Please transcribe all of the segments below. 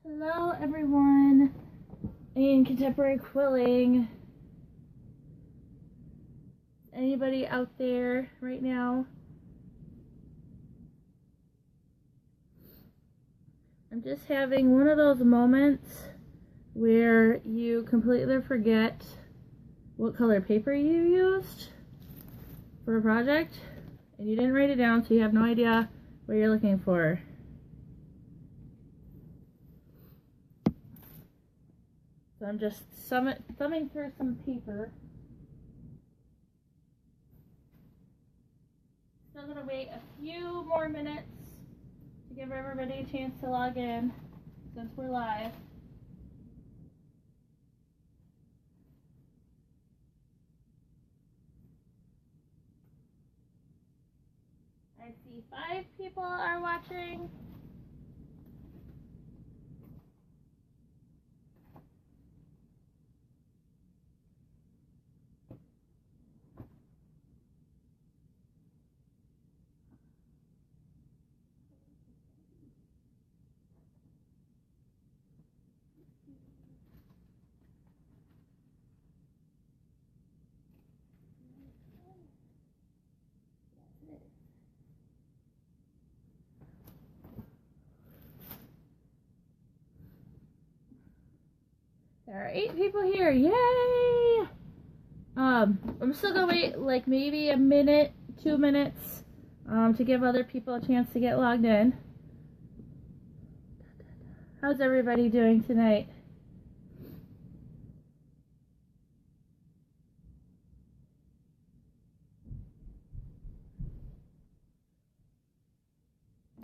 Hello everyone in contemporary quilling. Anybody out there right now? I'm just having one of those moments where you completely forget what color paper you used for a project and you didn't write it down, so you have no idea what you're looking for. So I'm just thumbing through some paper. Still gonna wait a few more minutes to give everybody a chance to log in since we're live. I see 5 people are watching. There are 8 people here. Yay! I'm still gonna wait like maybe a minute, 2 minutes, to give other people a chance to get logged in. How's everybody doing tonight?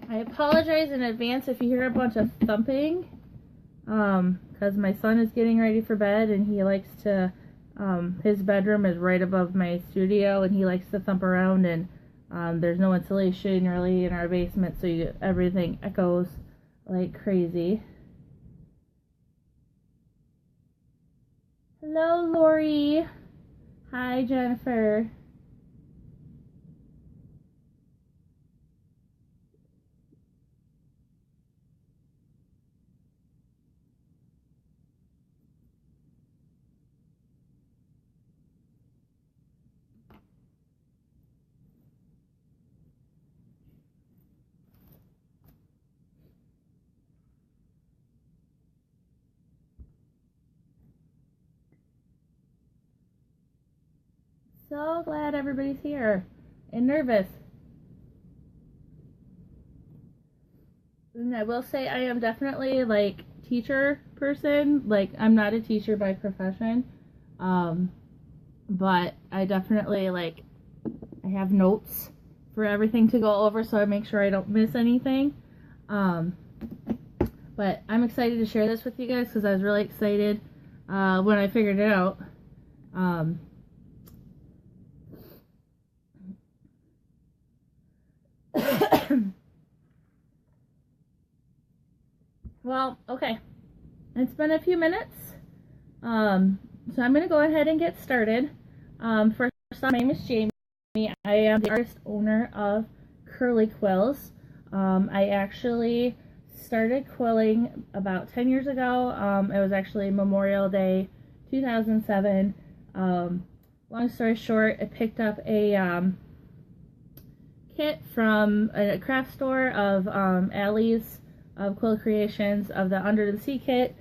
I apologize in advance if you hear a bunch of thumping, because my son is getting ready for bed and he likes to, his bedroom is right above my studio and he likes to thump around, and there's no insulation really in our basement, so everything echoes like crazy. Hello, Lori. Hi, Jennifer. So glad everybody's here and nervous. And I will say I am definitely like teacher person. Like, I'm not a teacher by profession, but I definitely like, I have notes for everything to go over, so I make sure I don't miss anything. But I'm excited to share this with you guys because I was really excited when I figured it out. Well, okay. It's been a few minutes. So I'm going to go ahead and get started. First off, my name is Jamie. I am the artist owner of Coils. I actually started quilling about 10 years ago. It was actually Memorial Day 2007. Long story short, I picked up a kit from a craft store of Allie's of Quill Creations of the Under the Sea kit.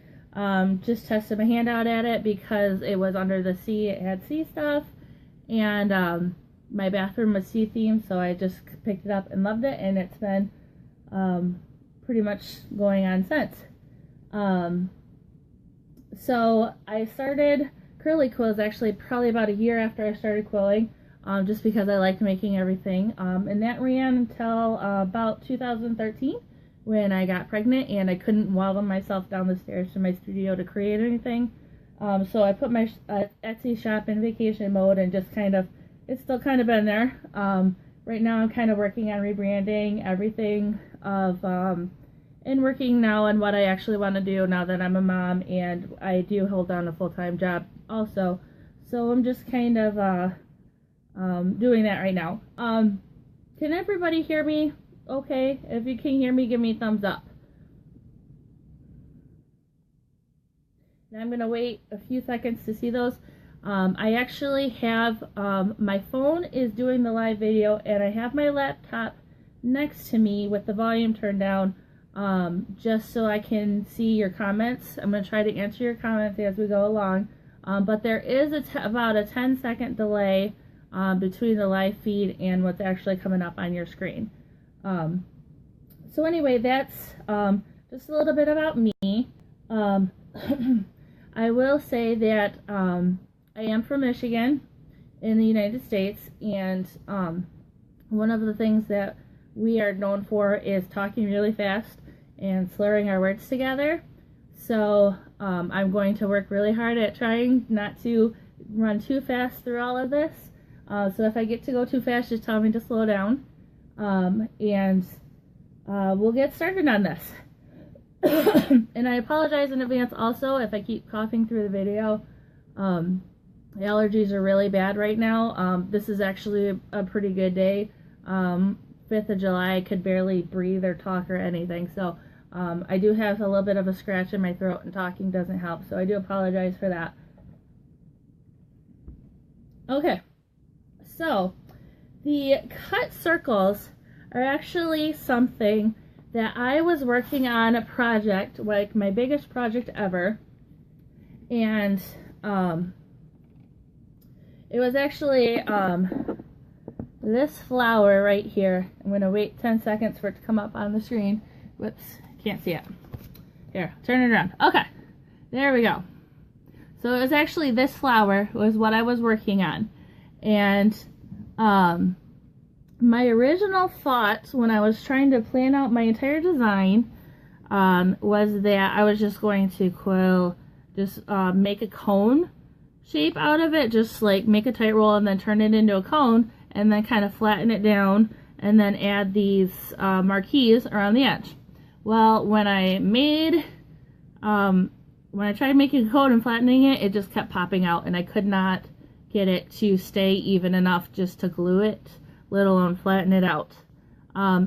Just tested my hand out at it because it was under the sea, it had sea stuff, and my bathroom was sea themed, so I just picked it up and loved it, and it's been pretty much going on since. So I started Curly Quills actually probably about a year after I started quilling, just because I liked making everything, and that ran until about 2013. When I got pregnant and I couldn't waddle myself down the stairs to my studio to create anything. So I put my Etsy shop in vacation mode and just kind of, it's still kind of been there. Right now I'm kind of working on rebranding everything and working now on what I actually want to do now that I'm a mom and I do hold down a full-time job also. So I'm just kind of doing that right now. Can everybody hear me? Okay, if you can hear me, give me a thumbs up. And I'm going to wait a few seconds to see those. I actually have, my phone is doing the live video, and I have my laptop next to me with the volume turned down, just so I can see your comments. I'm going to try to answer your comments as we go along. But there is about a 10-second delay between the live feed and what's actually coming up on your screen. So anyway, that's just a little bit about me. I will say that I am from Michigan in the United States, and one of the things that we are known for is talking really fast and slurring our words together. So I'm going to work really hard at trying not to run too fast through all of this. So if I get to go too fast, just tell me to slow down. And we'll get started on this. And I apologize in advance also if I keep coughing through the video. The allergies are really bad right now. This is actually a pretty good day. 5th of July, I could barely breathe or talk or anything. So I do have a little bit of a scratch in my throat, and talking doesn't help. So I do apologize for that. Okay. So the cut circles are actually something that I was working on a project, like my biggest project ever, and it was actually this flower right here. I'm going to wait 10 seconds for it to come up on the screen. Whoops, can't see it. Here, turn it around. Okay, there we go. So it was actually this flower was what I was working on, and my original thought when I was trying to plan out my entire design was that I was just going to quill, just make a cone shape out of it, just like make a tight roll and then turn it into a cone, and then kind of flatten it down and then add these marquees around the edge. Well, when I tried making a cone and flattening it, it just kept popping out, and I could not get it to stay even enough just to glue it, let alone flatten it out.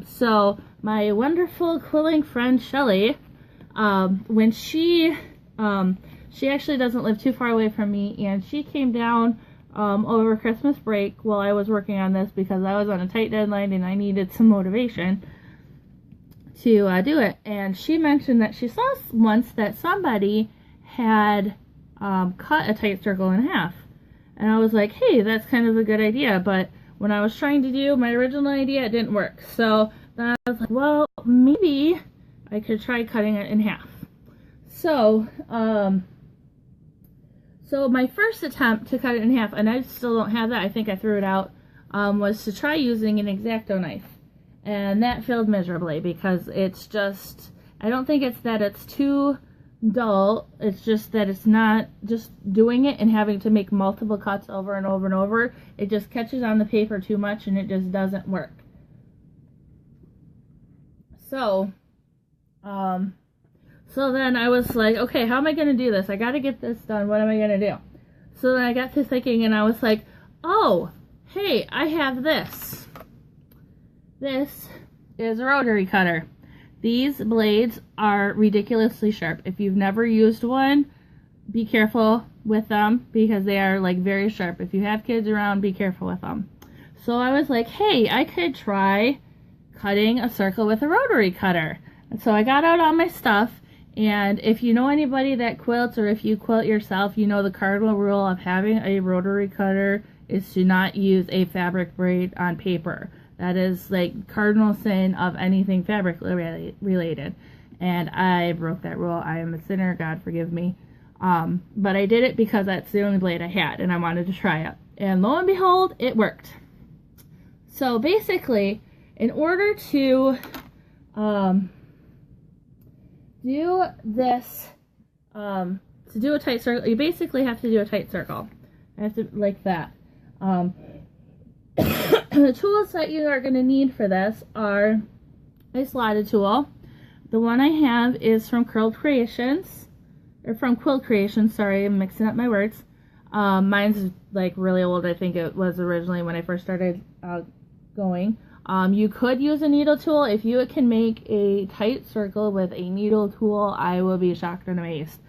So my wonderful quilling friend Shelly, when she actually doesn't live too far away from me, and she came down over Christmas break while I was working on this because I was on a tight deadline and I needed some motivation to do it. And she mentioned that she saw once that somebody had cut a tight circle in half, and I was like, hey, that's kind of a good idea, but when I was trying to do my original idea, it didn't work. So then I was like, well, maybe I could try cutting it in half. So, so my first attempt to cut it in half, and I still don't have that, I think I threw it out, was to try using an X-Acto knife. And that failed miserably because it's just, I don't think it's that it's too dull, it's just that it's not just doing it and having to make multiple cuts over and over and over. It just catches on the paper too much and it just doesn't work. So then I was like, okay, how am I going to do this? I got to get this done. What am I going to do? So then I got to thinking, and I was like, oh, hey, I have this. This is a rotary cutter. These blades are ridiculously sharp. If you've never used one, be careful with them because they are like very sharp. If you have kids around, be careful with them. So I was like, hey, I could try cutting a circle with a rotary cutter. And so I got out all my stuff, and if you know anybody that quilts, or if you quilt yourself, you know the cardinal rule of having a rotary cutter is to not use a fabric braid on paper. That is like cardinal sin of anything fabric related. And I broke that rule. I am a sinner. God forgive me. But I did it because that's the only blade I had and I wanted to try it. And lo and behold, it worked. So basically, in order to do this, to do a tight circle, you basically have to do a tight circle. I have to, like that. The tools that you are going to need for this are a slotted tool. The one I have is from Quill Creations, sorry, I'm mixing up my words. Mine's like really old. I think it was originally when I first started going. You could use a needle tool. If you can make a tight circle with a needle tool, I will be shocked and amazed.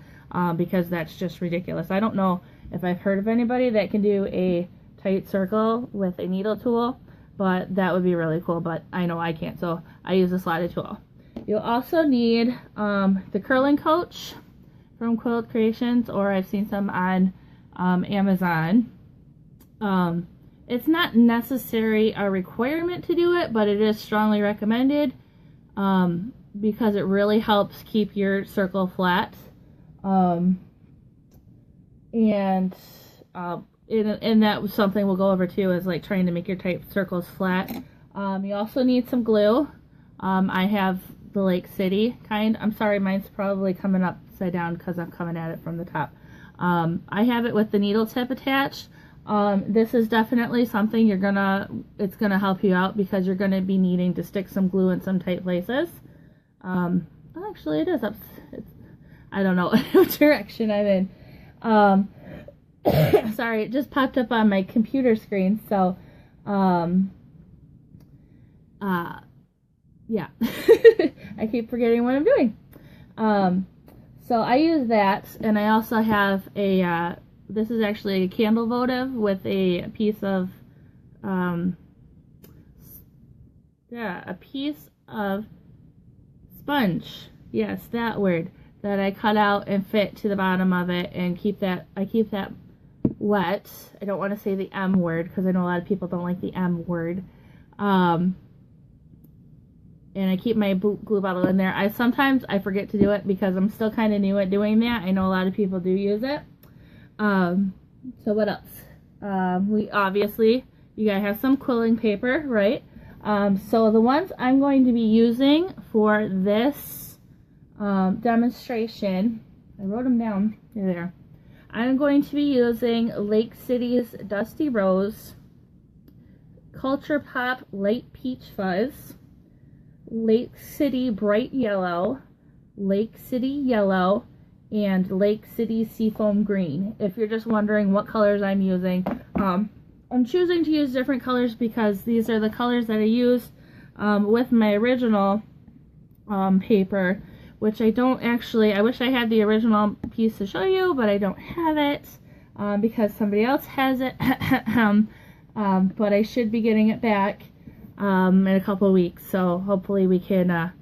because that's just ridiculous. I don't know if I've heard of anybody that can do a tight circle with a needle tool, but that would be really cool, but I know I can't, so I use a slotted tool. You'll also need the curling coach from Quilt Creations, or I've seen some on Amazon. It's not necessary a requirement to do it, but it is strongly recommended because it really helps keep your circle flat. And that was something we'll go over too, is like trying to make your tight circles flat. You also need some glue. I have the Lake City kind. I'm sorry, mine's probably coming upside down because I'm coming at it from the top. I have it with the needle tip attached. This is definitely something it's gonna help you out because you're gonna be needing to stick some glue in some tight places. Actually it is up. I don't know what direction I'm in. Sorry, it just popped up on my computer screen, so yeah. I keep forgetting what I'm doing. So I use that, and I also have a this is actually a candle votive with a piece of a piece of sponge. Yes, that word, that I cut out and fit to the bottom of it, and I keep that wet. I don't want to say the M word because I know a lot of people don't like the M word. And I keep my glue bottle in there. Sometimes I forget to do it because I'm still kind of new at doing that. I know a lot of people do use it. So what else? We obviously, you gotta have some quilling paper, right? So the ones I'm going to be using for this demonstration, I wrote them down there. I'm going to be using Lake City's Dusty Rose, Culture Pop Light Peach Fuzz, Lake City Bright Yellow, Lake City Yellow, and Lake City Seafoam Green. If you're just wondering what colors I'm using, I'm choosing to use different colors because these are the colors that I used with my original paper, which I don't actually, I wish I had the original piece to show you, but I don't have it because somebody else has it. But I should be getting it back in a couple of weeks, so hopefully we can, I'm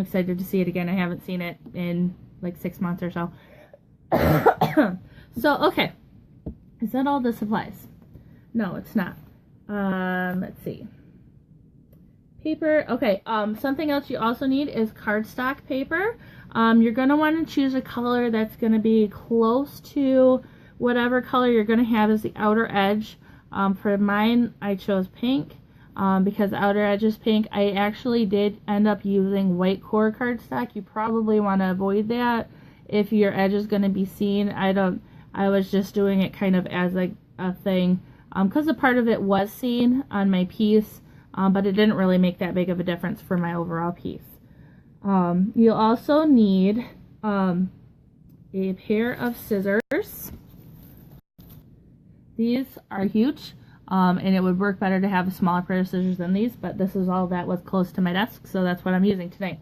excited to see it again. I haven't seen it in like 6 months or so. So, okay. Is that all the supplies? No, it's not. Let's see. Paper. Okay, something else you also need is cardstock paper. You're going to want to choose a color that's going to be close to whatever color you're going to have as the outer edge. For mine, I chose pink because the outer edge is pink. I actually did end up using white core cardstock. You probably want to avoid that if your edge is going to be seen. I was just doing it kind of as like a thing because a part of it was seen on my piece. But it didn't really make that big of a difference for my overall piece. You'll also need a pair of scissors. These are huge, and it would work better to have a smaller pair of scissors than these, but this is all that was close to my desk, so that's what I'm using today.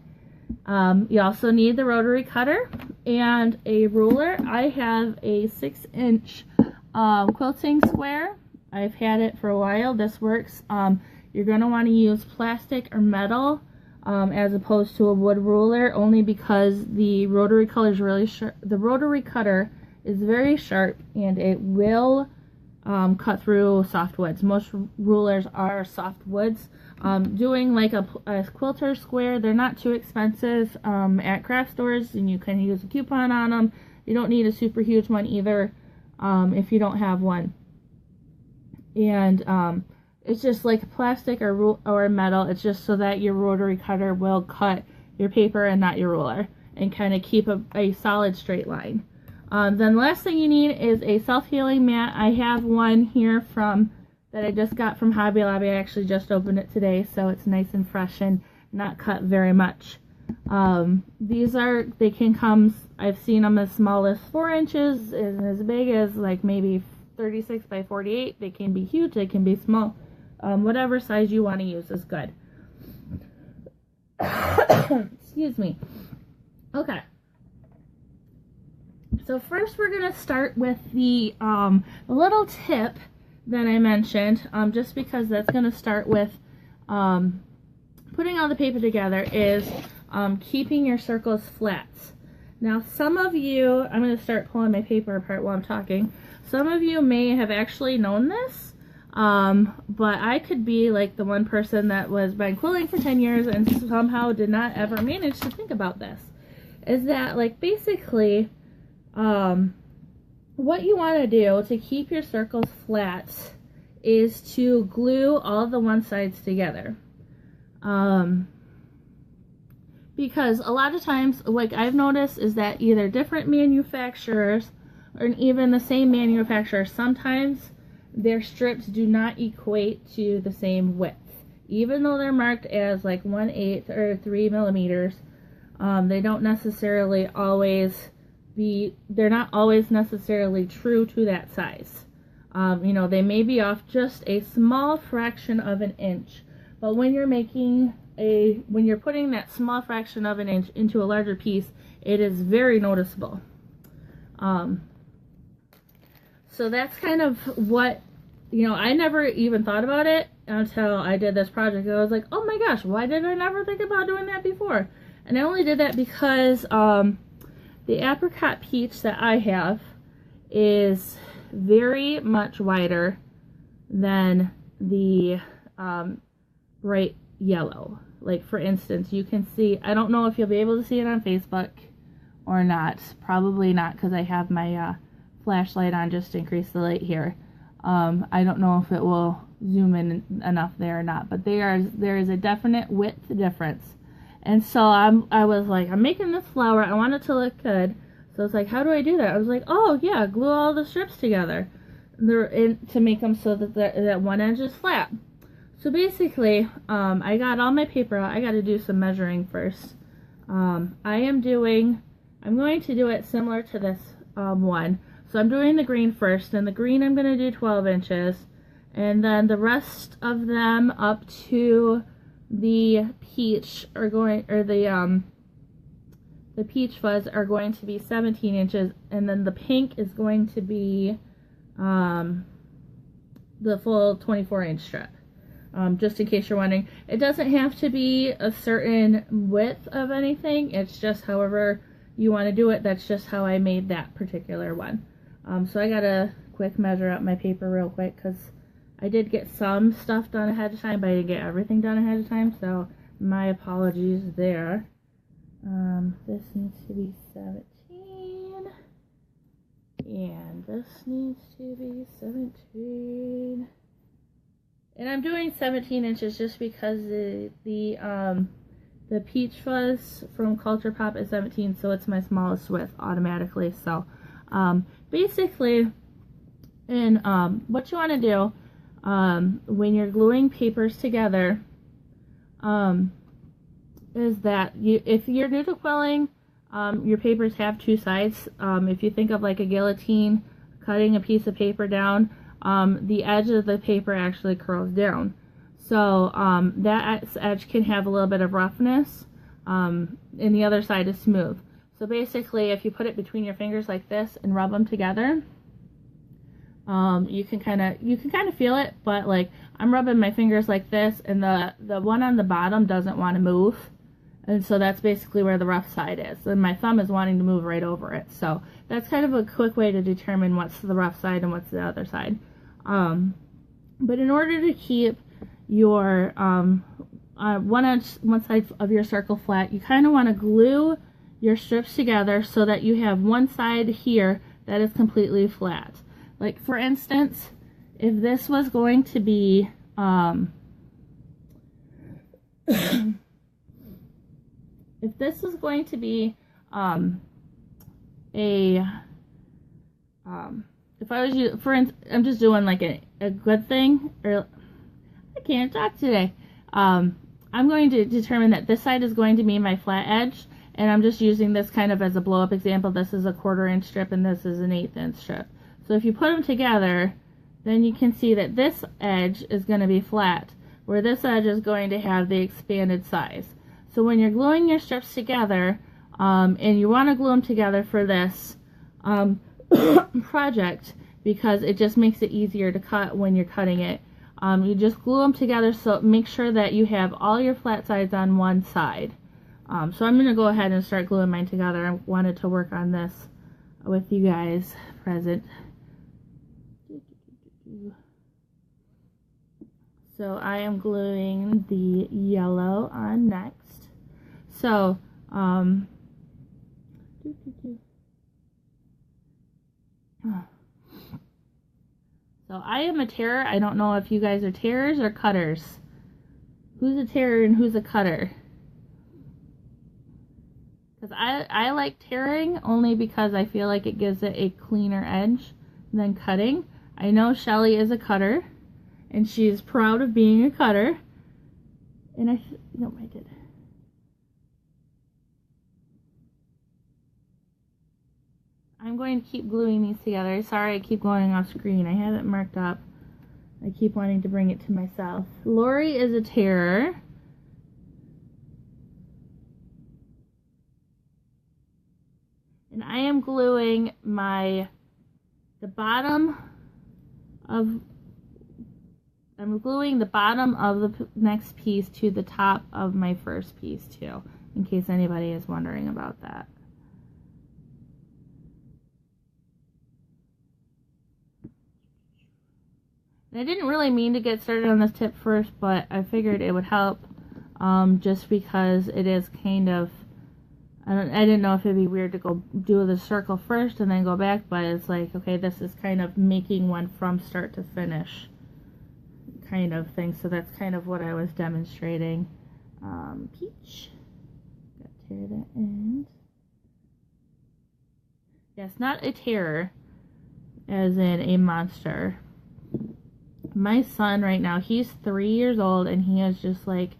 You also need the rotary cutter and a ruler. I have a 6-inch quilting square. I've had it for a while. This works. You're going to want to use plastic or metal as opposed to a wood ruler, only because the rotary cutter is really sharp. The rotary cutter is very sharp, and it will cut through soft woods. Most rulers are soft woods. Doing like a quilter square, they're not too expensive at craft stores, and you can use a coupon on them. You don't need a super huge one either if you don't have one. And it's just like plastic or metal. It's just so that your rotary cutter will cut your paper and not your ruler, and kind of keep a solid straight line. Then the last thing you need is a self-healing mat. I have one here that I just got from Hobby Lobby. I actually just opened it today, so it's nice and fresh and not cut very much. They can come, I've seen them as small as 4 inches and as big as like maybe 36 by 48. They can be huge, they can be small. Whatever size you want to use is good. Excuse me. Okay. So first we're going to start with the little tip that I mentioned, just because that's going to start with putting all the paper together, is keeping your circles flat. Now some of you, I'm going to start pulling my paper apart while I'm talking, some of you may have actually known this, but I could be like the one person that was been quilling for 10 years and somehow did not ever manage to think about this. Is that, like, basically what you want to do to keep your circles flat is to glue all the one sides together. Because a lot of times, like I've noticed, is that either different manufacturers or even the same manufacturer, sometimes their strips do not equate to the same width. Even though they're marked as like 1/8 or 3 millimeters, they don't necessarily always they're not always necessarily true to that size. You know, they may be off just a small fraction of an inch, but when you're when you're putting that small fraction of an inch into a larger piece, it is very noticeable. So that's kind of what, you know, I never even thought about it until I did this project. I was like, oh my gosh, why did I never think about doing that before? And I only did that because the apricot peach that I have is very much wider than the bright yellow. Like, for instance, you can see, I don't know if you'll be able to see it on Facebook or not. Probably not, because I have my flashlight on just to increase the light here. I don't know if it will zoom in enough there or not, but there is a definite width difference. And so I was like, I'm making this flower, I want it to look good. So it's like, how do I do that? I was like, oh yeah, glue all the strips together to make them so that that one edge is flat. So basically, I got all my paper out. I got to do some measuring first. I'm going to do it similar to this one. So I'm doing the green first, and the green I'm going to do 12 inches, and then the rest of them up to the peach are going, or the peach fuzz are going to be 17 inches, and then the pink is going to be the full 24-inch strip. Just in case you're wondering, it doesn't have to be a certain width of anything. It's just however you want to do it. That's just how I made that particular one. So I gotta quick measure out my paper real quick, because I did get some stuff done ahead of time, but I didn't get everything done ahead of time, so my apologies there. This needs to be 17, and this needs to be 17. And I'm doing 17 inches just because the peach fuzz from Culture Pop is 17, so it's my smallest width automatically. So basically, and what you want to do when you're gluing papers together is that if you're new to quilling, your papers have two sides. If you think of like a guillotine cutting a piece of paper down, the edge of the paper actually curls down. So that edge can have a little bit of roughness, and the other side is smooth. So basically, if you put it between your fingers like this and rub them together, you can kind of feel it. But like, I'm rubbing my fingers like this, and the one on the bottom doesn't want to move, and so that's basically where the rough side is. And my thumb is wanting to move right over it. So that's kind of a quick way to determine what's the rough side and what's the other side. But in order to keep your one side of your circle flat, you kind of want to glue your strips together so that you have one side here that is completely flat. Like, for instance, if this was going to be if this was going to be if I was you, I'm just doing like a good thing, or I can't talk today. I'm going to determine that this side is going to be my flat edge, and I'm just using this kind of as a blow up example. This is a 1/4 inch strip and this is an 1/8 inch strip. So if you put them together, then you can see that this edge is going to be flat, where this edge is going to have the expanded size. So when you're gluing your strips together, and you want to glue them together for this, project, because it just makes it easier to cut when you're cutting it. You just glue them together, so make sure that you have all your flat sides on one side. So I'm going to go ahead and start gluing mine together. I wanted to work on this with you guys present. So I am gluing the yellow on next. So, so I am a tearer. I don't know if you guys are tearers or cutters. Who's a tearer and who's a cutter? Because I like tearing only because I feel like it gives it a cleaner edge than cutting. I know Shelly is a cutter, and she's proud of being a cutter. And I did. I'm going to keep gluing these together. Sorry I keep going off screen. I have it marked up. I keep wanting to bring it to myself. Lori is a tearer. And I am gluing the bottom of the next piece to the top of my first piece too, in case anybody is wondering about that. And I didn't really mean to get started on this tip first, but I figured it would help, just because it is kind of, I didn't know if it'd be weird to go do the circle first and then go back, but it's like, okay, this is kind of making one from start to finish kind of thing. So that's kind of what I was demonstrating. Peach. Got to tear that end. Yes, not a terror, as in a monster. My son right now, he's 3 years old, and he is just like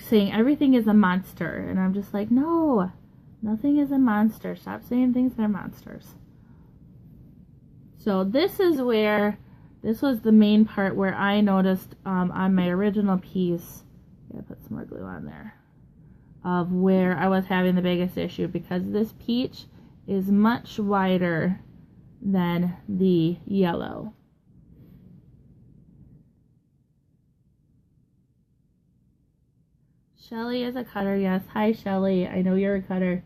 saying everything is a monster, and I'm just like, no, nothing is a monster. Stop saying things that are monsters. So this was the main part where I noticed on my original piece, I put some more glue on there, of where I was having the biggest issue, because this peach is much wider than the yellow. Shelly is a cutter, yes. Hi, Shelly. I know you're a cutter.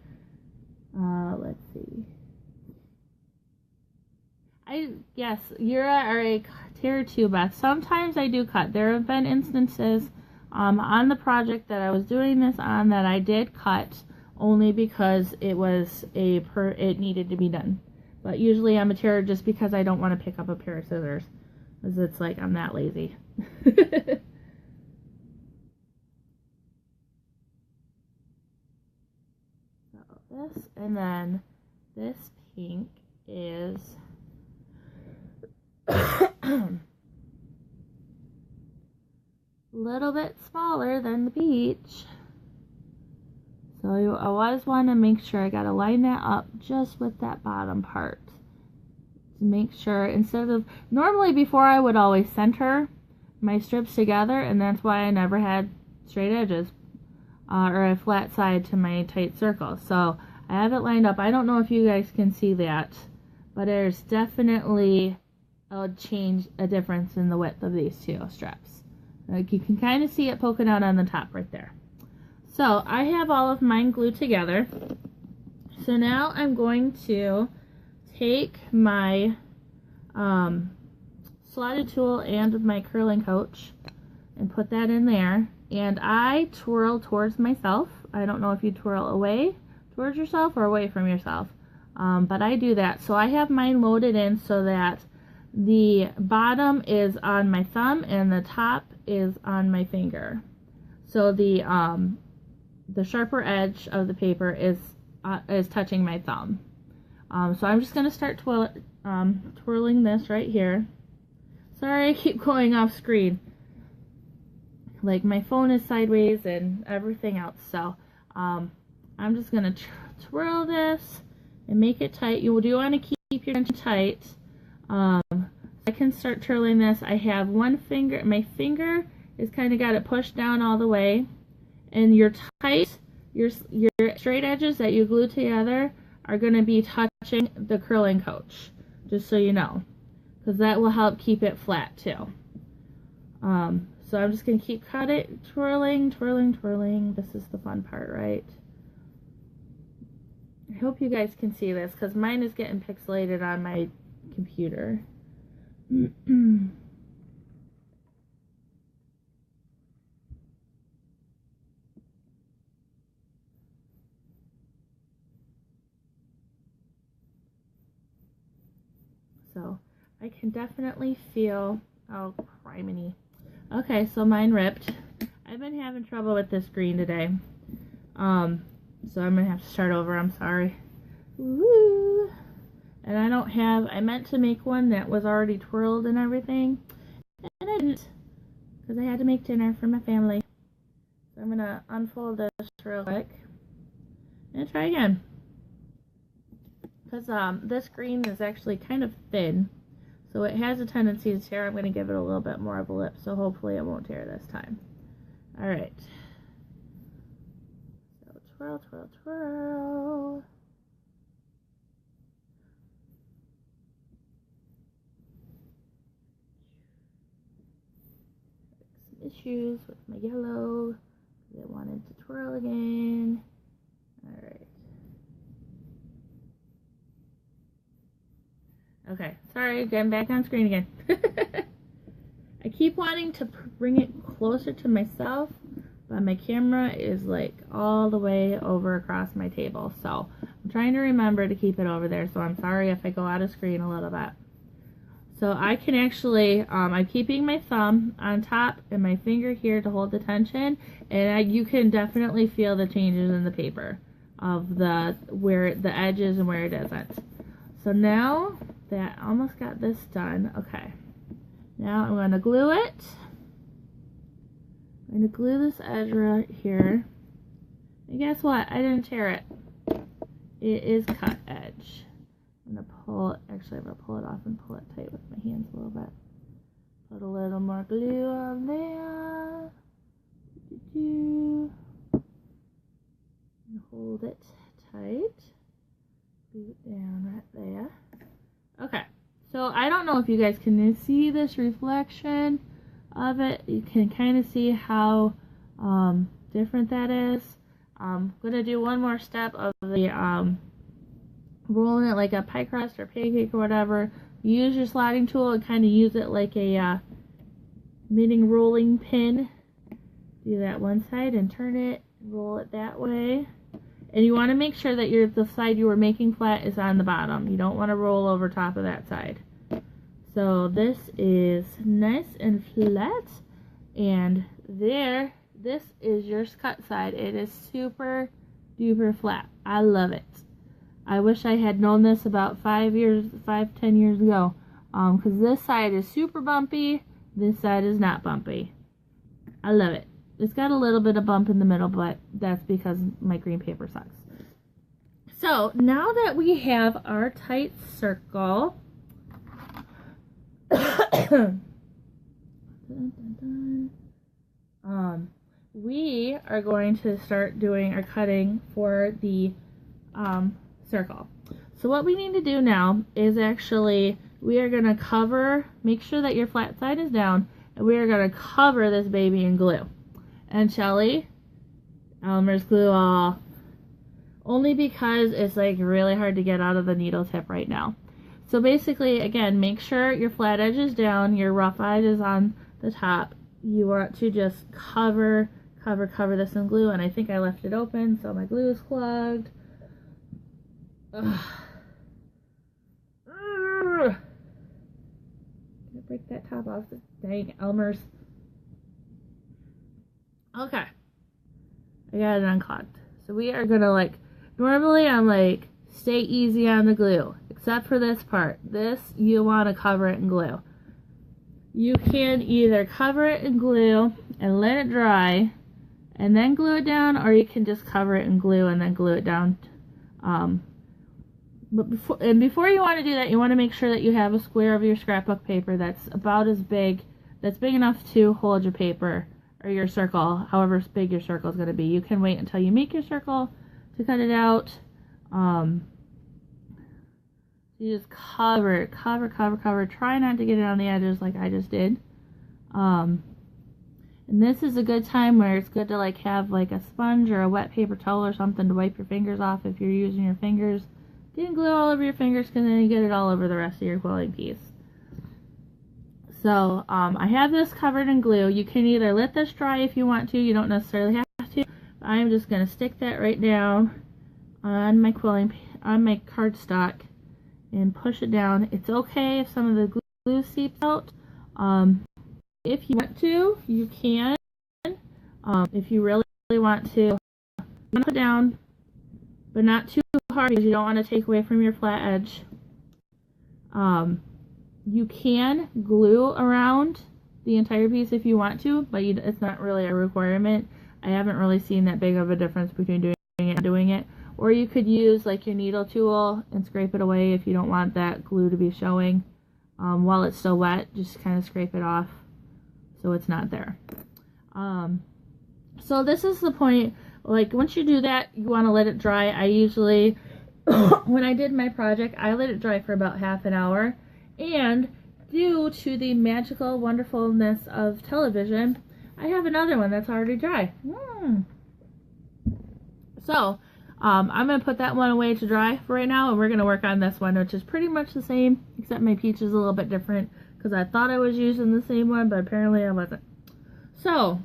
Let's see. Yes, you're a tearer too, Beth. Sometimes I do cut. There have been instances on the project that I was doing this on that I did cut, only because it needed to be done. But usually I'm a tearer just because I don't want to pick up a pair of scissors, because it's like I'm that lazy. This, and then this pink is a little bit smaller than the peach, so I always want to make sure I gotta line that up just with that bottom part to make sure, instead of, normally before I would always center my strips together, and that's why I never had straight edges or a flat side to my tight circle. So I have it lined up. I don't know if you guys can see that, but there's definitely a difference in the width of these two straps. Like, you can kind of see it poking out on the top right there. So I have all of mine glued together. So now I'm going to take my slotted tool and my curling coach and put that in there. And I twirl towards myself. I don't know if you twirl away towards yourself or away from yourself, but I do that. So I have mine loaded in so that the bottom is on my thumb and the top is on my finger. So the sharper edge of the paper is touching my thumb. So I'm just going to start twirling this right here. Sorry, I keep going off screen. Like, my phone is sideways and everything else. So I'm just going to twirl this and make it tight. You do want to keep your tension tight. I can start twirling this. I have one finger. My finger is kind of got it pushed down all the way. And your straight edges that you glue together are going to be touching the curling coach, just so you know, because that will help keep it flat too. So I'm just going to keep twirling, twirling, twirling. This is the fun part, right? I hope you guys can see this, because mine is getting pixelated on my computer. So I can definitely feel, oh, criminy. Okay, so mine ripped. I've been having trouble with this green today. So I'm gonna have to start over, I'm sorry. Woo! And I meant to make one that was already twirled and everything, and I didn't, because I had to make dinner for my family. So I'm gonna unfold this real quick and try again. Because this green is actually kind of thin, so it has a tendency to tear. I'm going to give it a little bit more of a lip, so hopefully it won't tear this time. Alright. So twirl, twirl, twirl. Some issues with my yellow. I wanted to twirl again. Alright. Okay, sorry, getting back on screen again. I keep wanting to bring it closer to myself, but my camera is like all the way over across my table. So I'm trying to remember to keep it over there, so I'm sorry if I go out of screen a little bit. So I can actually, I'm keeping my thumb on top and my finger here to hold the tension, and you can definitely feel the changes in the paper of where the edge is and where it isn't. So now that I almost got this done, okay. Now I'm going to glue it. I'm going to glue this edge right here. And guess what? I didn't tear it. It is cut edge. I'm going to pull it. Actually, I'm going to pull it off and pull it tight with my hands a little bit. Put a little more glue on there. And hold it tight. Glue it down right there. Okay. So I don't know if you guys can see this reflection of it. You can kind of see how different that is. I'm going to do one more step of the rolling it like a pie crust or pancake or whatever. You use your sliding tool and kind of use it like a knitting rolling pin. Do that one side and turn it, roll it that way. And you want to make sure that the side you were making flat is on the bottom. You don't want to roll over top of that side. So this is nice and flat. And this is your cut side. It is super duper flat. I love it. I wish I had known this about 10 years ago. Because this side is super bumpy. This side is not bumpy. I love it. It's got a little bit of bump in the middle, but that's because my green paper sucks. So now that we have our tight circle, we are going to start doing our cutting for the circle. So what we need to do now is actually, we are going to make sure that your flat side is down, and we are going to cover this baby in glue. And Shelly, Elmer's glue all. Only because it's like really hard to get out of the needle tip right now. So basically, again, make sure your flat edge is down, your rough edge is on the top. You want to just cover this in glue, and I think I left it open, so my glue is clogged. Ugh. Gonna break that top off. Dang Elmer's. Okay, I got it unclogged. So we are gonna normally I'm stay easy on the glue, except for this part. This, you want to cover it in glue. You can either cover it in glue and let it dry and then glue it down, or you can just cover it in glue and then glue it down. But before you want to do that, you want to make sure that you have a square of your scrapbook paper that's about as big, that's big enough to hold your paper or your circle, however big your circle is going to be. You can wait until you make your circle to cut it out. So you just cover it, cover. Try not to get it on the edges like I just did. And this is a good time where it's good to like have like a sponge or a wet paper towel or something to wipe your fingers off if you're using your fingers. Getting glue all over your fingers because then you get it all over the rest of your quilling piece. So I have this covered in glue. You can either let this dry if you want to. You don't necessarily have to. I'm just going to stick that right down on my cardstock and push it down. It's okay if some of the glue seeps out. If you want to, you can. If you really want to, put it down, but not too hard because you don't want to take away from your flat edge. You can glue around the entire piece if you want to, but it's not really a requirement. I haven't really seen that big of a difference between doing it and doing it. Or you could use like your needle tool and scrape it away if you don't want that glue to be showing. While it's still wet, just kind of scrape it off so it's not there. So this is the point, like once you do that, you want to let it dry. I usually, when I did my project, I let it dry for about half an hour. And due to the magical wonderfulness of television, I have another one that's already dry. So, I'm going to put that one away to dry for right now, and we're going to work on this one, which is pretty much the same, except my peach is a little bit different, because I thought I was using the same one, but apparently I wasn't. So,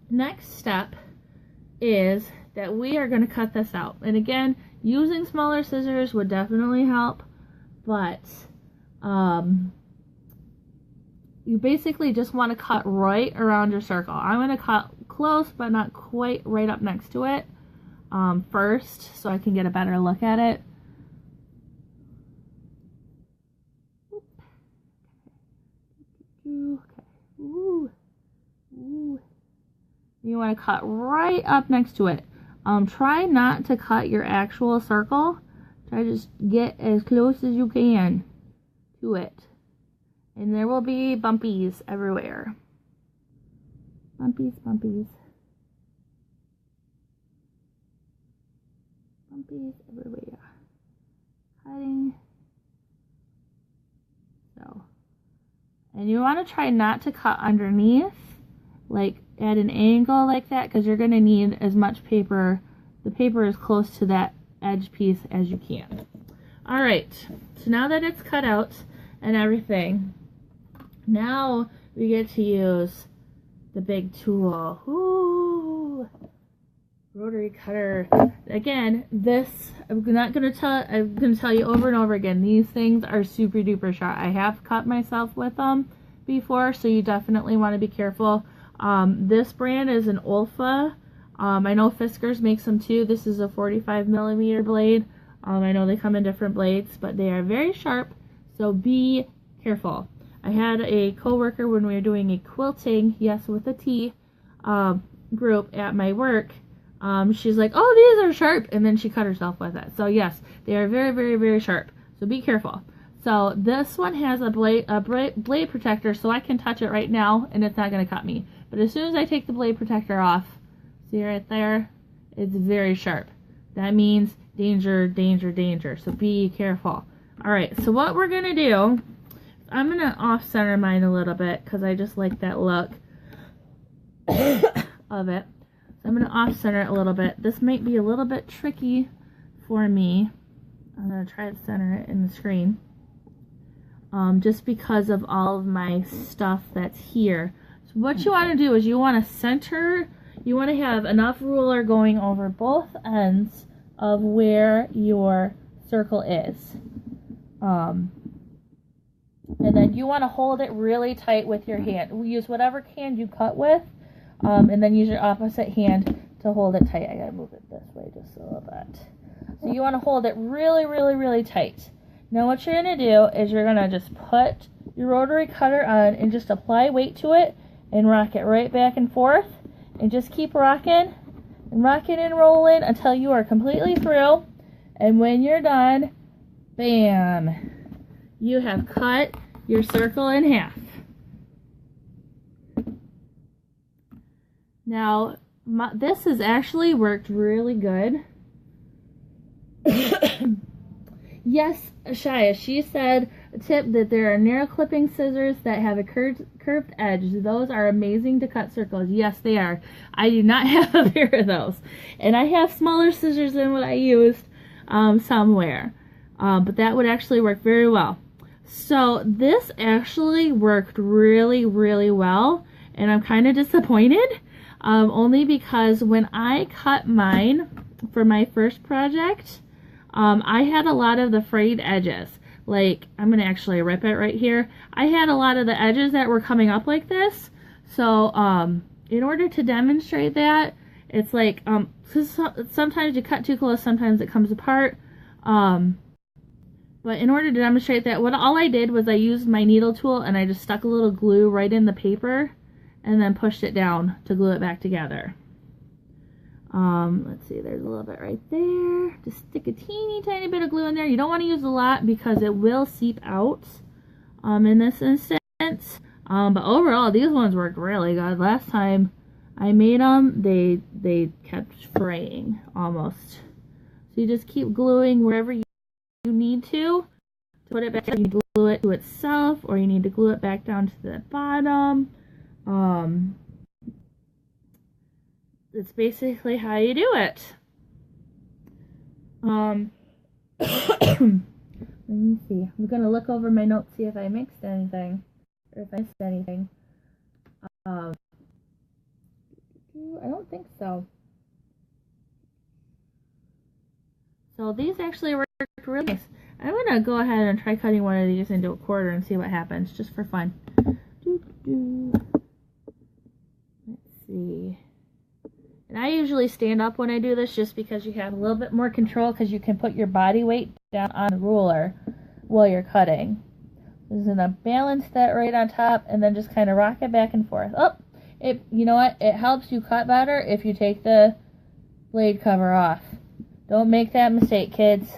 next step is that we are going to cut this out. And again, using smaller scissors would definitely help, but you basically just want to cut right around your circle. I'm going to cut close, but not quite right up next to it first, so I can get a better look at it. Okay. Ooh. You want to cut right up next to it. Try not to cut your actual circle. Try to just get as close as you can to it. And there will be bumpies everywhere. Bumpies. Bumpies everywhere. Cutting. So. And you want to try not to cut underneath, like at an angle like that, because you're going to need as much paper, the paper as close to that edge piece as you can. Alright, so now that it's cut out and everything, now we get to use the big tool. Ooh, rotary cutter. Again, this, I'm going to tell you over and over again, these things are super duper sharp. I have cut myself with them before, so you definitely want to be careful. This brand is an Olfa. I know Fiskars makes them too. This is a 45mm blade. I know they come in different blades, but they are very sharp, so be careful. I had a coworker when we were doing a quilting, yes with a T, group at my work. She's like, oh, these are sharp, and then she cut herself with it. So yes, they are very, very, very sharp, so be careful. So this one has a blade protector, so I can touch it right now, and it's not going to cut me. But as soon as I take the blade protector off, see right there, it's very sharp. That means danger, danger, danger, so be careful. Alright, so what we're going to do, I'm going to off-center mine a little bit, because I just like that look of it. So I'm going to off-center it a little bit. This might be a little bit tricky for me. I'm going to try to center it in the screen. Just because of all of my stuff that's here. So what you want to do is you want to center, you want to have enough ruler going over both ends of where your circle is. And then you want to hold it really tight with your hand. Use whatever hand you cut with, and then use your opposite hand to hold it tight. I gotta move it this way just a little bit. So you want to hold it really, really, really tight. Now what you're going to do is you're going to just put your rotary cutter on and just apply weight to it and rock it right back and forth. And just keep rocking and rolling until you are completely through. And when you're done, bam, you have cut your circle in half. Now, this has actually worked really good. Yes, Shia, she said a tip that there are narrow clipping scissors that have a curved edge. Those are amazing to cut circles. Yes, they are. I do not have a pair of those. And I have smaller scissors than what I used somewhere. But that would actually work very well. So this actually worked really, really well. And I'm kind of disappointed. Only because when I cut mine for my first project, I had a lot of the frayed edges. Like, I'm going to actually rip it right here. I had a lot of the edges that were coming up like this. So, in order to demonstrate that, it's like, cause sometimes you cut too close, sometimes it comes apart. But in order to demonstrate that, all I did was I used my needle tool and I just stuck a little glue right in the paper and then pushed it down to glue it back together. Let's see, there's a little bit right there. Just stick a teeny tiny bit of glue in there. You don't want to use a lot because it will seep out in this instance. But overall, these ones worked really good. Last time I made them, they kept fraying almost. So you just keep gluing wherever you need to put it back. You need to glue it to itself, or you need to glue it back down to the bottom. It's basically how you do it. Let me see. I'm gonna look over my notes, see if I mixed anything or if I missed anything. I don't think so. So these actually worked really nice. I'm gonna go ahead and try cutting one of these into a quarter and see what happens, just for fun. Let's see. And I usually stand up when I do this just because you have a little bit more control, because you can put your body weight down on the ruler while you're cutting. Just gonna balance that right on top and then just kind of rock it back and forth. Oh, you know what? It helps you cut better if you take the blade cover off. Don't make that mistake, kids.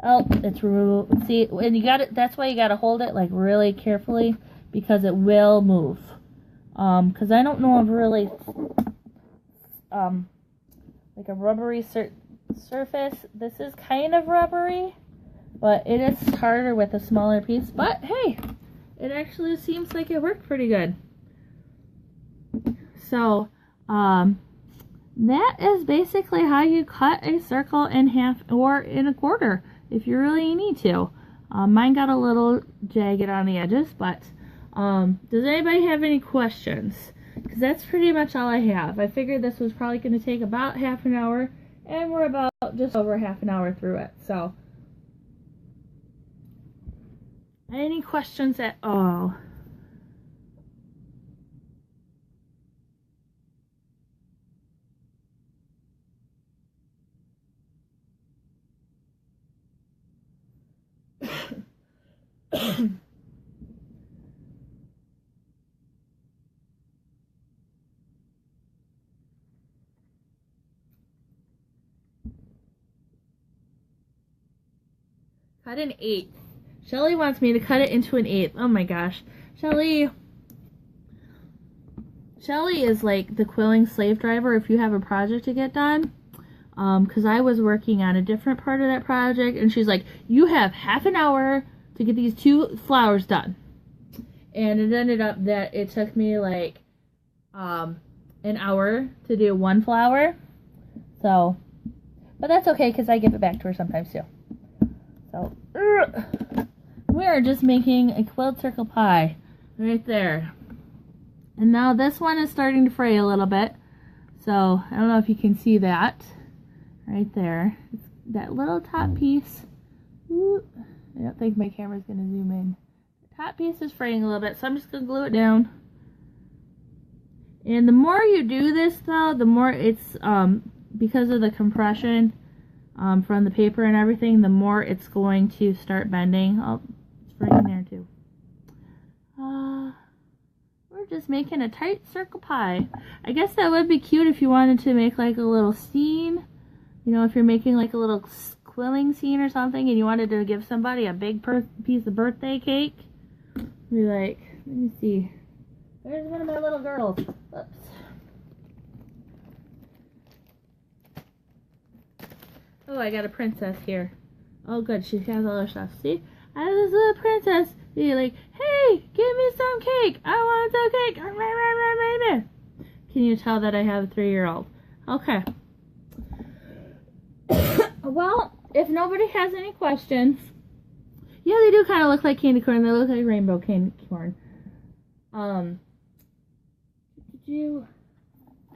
Oh, it's removed. See, and you got it. That's why you got to hold it like really carefully, because it will move. Because I don't know of really like a rubbery surface. This is kind of rubbery, but it is harder with a smaller piece. But hey, it actually seems like it worked pretty good. So that is basically how you cut a circle in half or in a quarter if you really need to. Mine got a little jagged on the edges, but does anybody have any questions? Because that's pretty much all I have. I figured this was probably going to take about half an hour, and we're about just over half an hour through it. So, any questions at all? Cut an eighth. Shelly wants me to cut it into an eighth. Oh my gosh. Shelly is like the quilling slave driver if you have a project to get done. Because I was working on a different part of that project, and she's like, you have half an hour to get these 2 flowers done. And it ended up that it took me like an hour to do 1 flower. So, but that's okay because I give it back to her sometimes too. So, we are just making a quilled circle pie right there. And now this one is starting to fray a little bit. So, I don't know if you can see that right there. It's that little top piece. Ooh, I don't think my camera's going to zoom in. The top piece is fraying a little bit, so I'm just going to glue it down. And the more you do this, though, the more it's, because of the compression from the paper and everything, the more it's going to start bending. Oh, it's fraying there, too. We're just making a tight circle pie. I guess that would be cute if you wanted to make like a little scene. You know, if you're making like a little quilling scene or something and you wanted to give somebody a big piece of birthday cake. Be like, let me see. There's one of my little girls. Oops. Oh, I got a princess here. Oh, good. She has all her stuff. See? I was a little princess. Be like, hey, give me some cake. I want some cake. Can you tell that I have a 3-year-old? Okay. Well, if nobody has any questions, yeah, they do kind of look like candy corn. They look like rainbow candy corn.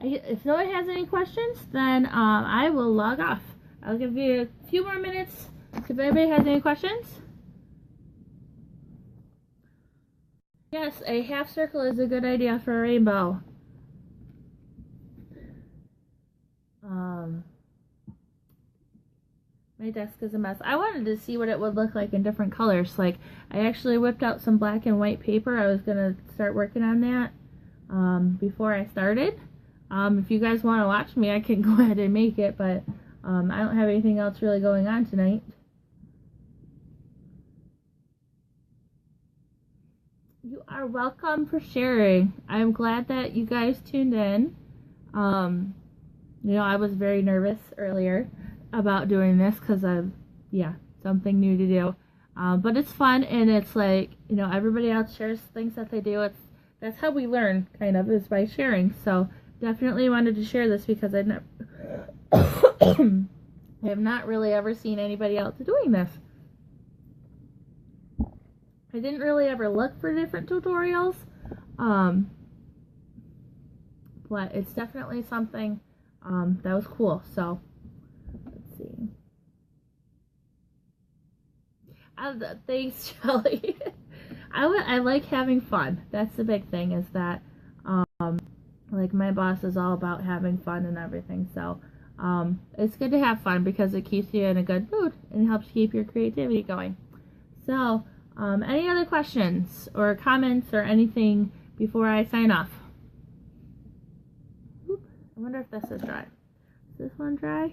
If nobody has any questions, then I will log off. I'll give you a few more minutes if anybody has any questions. Yes, a half circle is a good idea for a rainbow. My desk is a mess. I wanted to see what it would look like in different colors. Like, I actually whipped out some black and white paper. I was going to start working on that before I started. If you guys want to watch me, I can go ahead and make it, but I don't have anything else really going on tonight. You are welcome for sharing. I'm glad that you guys tuned in. You know, I was very nervous earlier about doing this because something new to do. But it's fun, and it's like, you know, everybody else shares things that they do. That's how we learn, kind of, is by sharing. So definitely wanted to share this because I have not really ever seen anybody else doing this. I didn't really ever look for different tutorials, but it's definitely something that was cool. So let's see. Thanks, Shelly. I like having fun. That's the big thing, is that like, my boss is all about having fun and everything. So it's good to have fun because it keeps you in a good mood and helps keep your creativity going. So any other questions or comments or anything before I sign off? Oop, I wonder if this is dry. Is this one dry?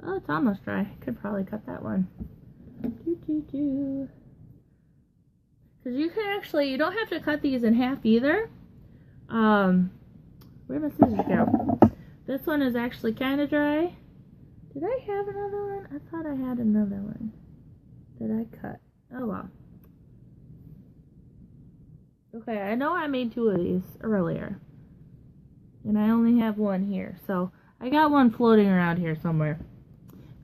Oh, it's almost dry. I could probably cut that one. Because you can actually, you don't have to cut these in half either. Where'd my scissors go? This one is actually kind of dry. Did I have another one? I thought I had another one that I cut. Oh well. Okay, I know I made 2 of these earlier. And I only have one here. So I got one floating around here somewhere.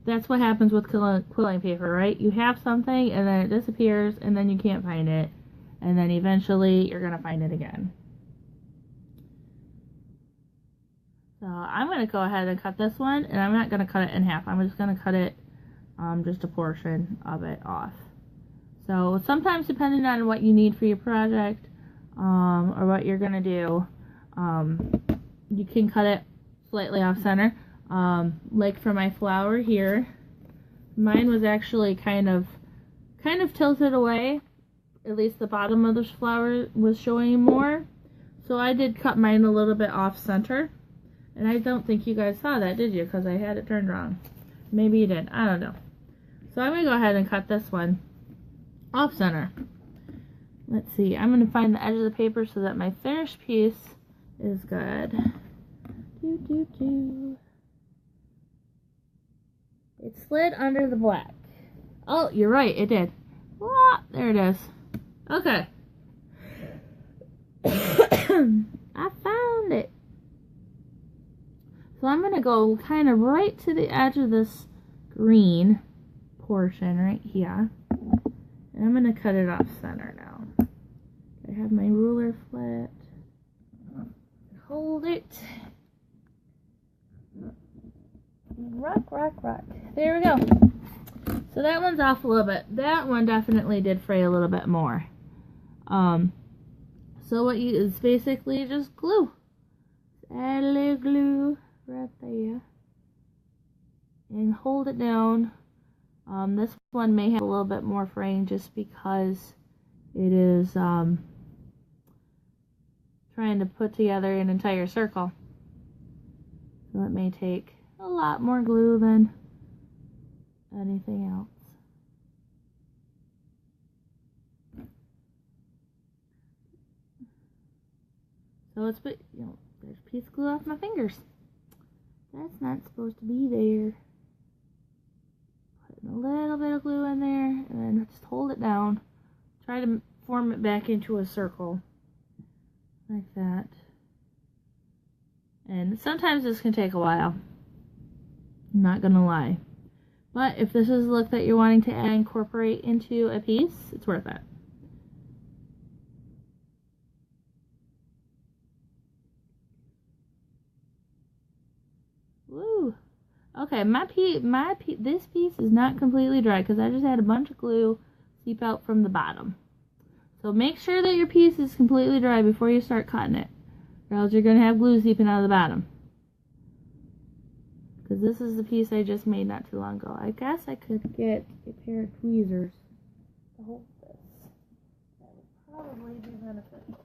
That's what happens with quilling paper, right? You have something and then it disappears and then you can't find it. And then eventually you're going to find it again. So I'm going to go ahead and cut this one, and I'm not going to cut it in half. I'm just going to cut it, just a portion of it off. So sometimes, depending on what you need for your project, or what you're going to do, you can cut it slightly off center. Like for my flower here, mine was actually kind of tilted away. At least the bottom of the flower was showing more. So I did cut mine a little bit off center. And I don't think you guys saw that, did you? Because I had it turned wrong. Maybe you did. I don't know. So I'm going to go ahead and cut this one off center. Let's see. I'm going to find the edge of the paper so that my finished piece is good. It slid under the black. Oh, you're right. It did. Ah, there it is. Okay. I found it. So I'm going to go kind of right to the edge of this green portion right here. And I'm going to cut it off center now. I have my ruler flat. Hold it. Rock, rock, rock. There we go. So that one's off a little bit. That one definitely did fray a little bit more. So what you is basically just glue. Add a little glue right there. And hold it down. This one may have a little bit more fraying just because it is trying to put together an entire circle. So it may take a lot more glue than anything else. So it's, you know, there's a piece of glue off my fingers. That's not supposed to be there. Putting a little bit of glue try to form it back into a circle. Like that. And sometimes this can take a while. I'm not gonna lie. But if this is a look that you're wanting to incorporate into a piece, it's worth it. Woo! Okay, this piece is not completely dry because I just had a bunch of glue seep out from the bottom. So make sure that your piece is completely dry before you start cutting it, or else you're going to have glue seeping out of the bottom. Because this is the piece I just made not too long ago. I guess I could get a pair of tweezers to hold this. That would probably be beneficial.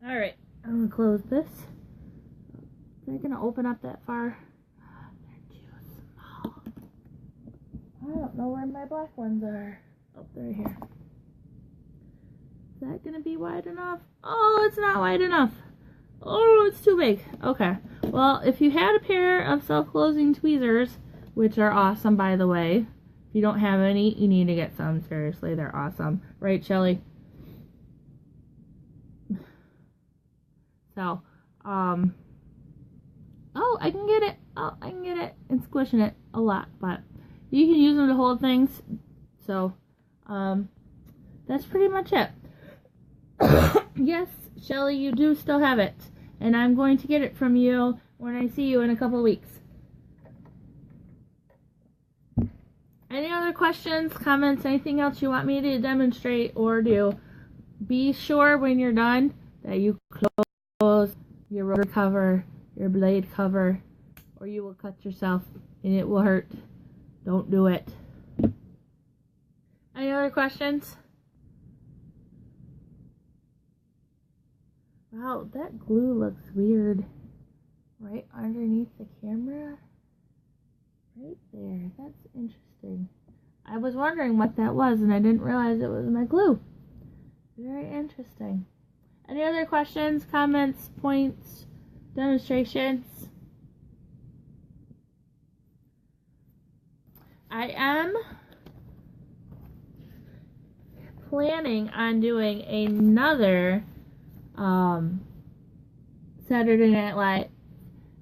Alright, I'm going to close this. Is that going to open up that far? They're too small. I don't know where my black ones are. Oh, they're here. Is that going to be wide enough? Oh, it's not wide enough. Oh, it's too big. Okay. Well, if you had a pair of self-closing tweezers, which are awesome, by the way, if you don't have any, you need to get some. Seriously, they're awesome. Right, Shelly? So, oh, I can get it. Oh, I can get it. And squishing it a lot, but you can use them to hold things. So, that's pretty much it. Yes, Shelly, you do still have it. And I'm going to get it from you when I see you in a couple of weeks. Any other questions, comments, anything else you want me to demonstrate or do? Be sure when you're done that you close your rotor cover, your blade cover, or you will cut yourself and it will hurt. Don't do it. Any other questions? Wow, that glue looks weird. Right underneath the camera. Right there. That's interesting. I was wondering what that was and I didn't realize it was my glue. Very interesting. Any other questions, comments, points, demonstrations? I am planning on doing another Saturday Night Live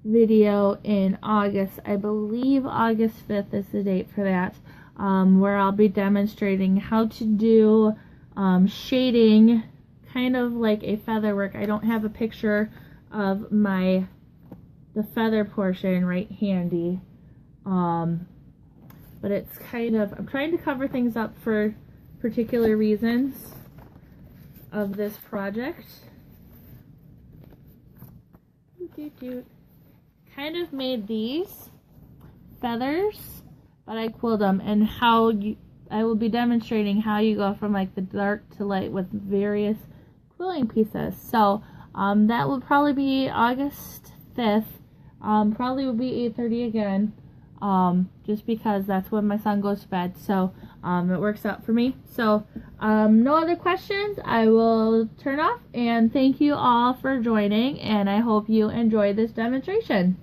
video in August. I believe August 5th is the date for that, where I'll be demonstrating how to do shading, kind of like a feather work. I don't have a picture of the feather portion right handy, but it's kind of, I'm trying to cover things up for particular reasons of this project. Kind of made these feathers, but I quilled them, and I will be demonstrating how you go from like the dark to light with various quilling pieces. So that will probably be August 5th. Probably will be 8:30 again, just because that's when my son goes to bed. So it works out for me. So no other questions. I will turn off, and thank you all for joining, and I hope you enjoy this demonstration.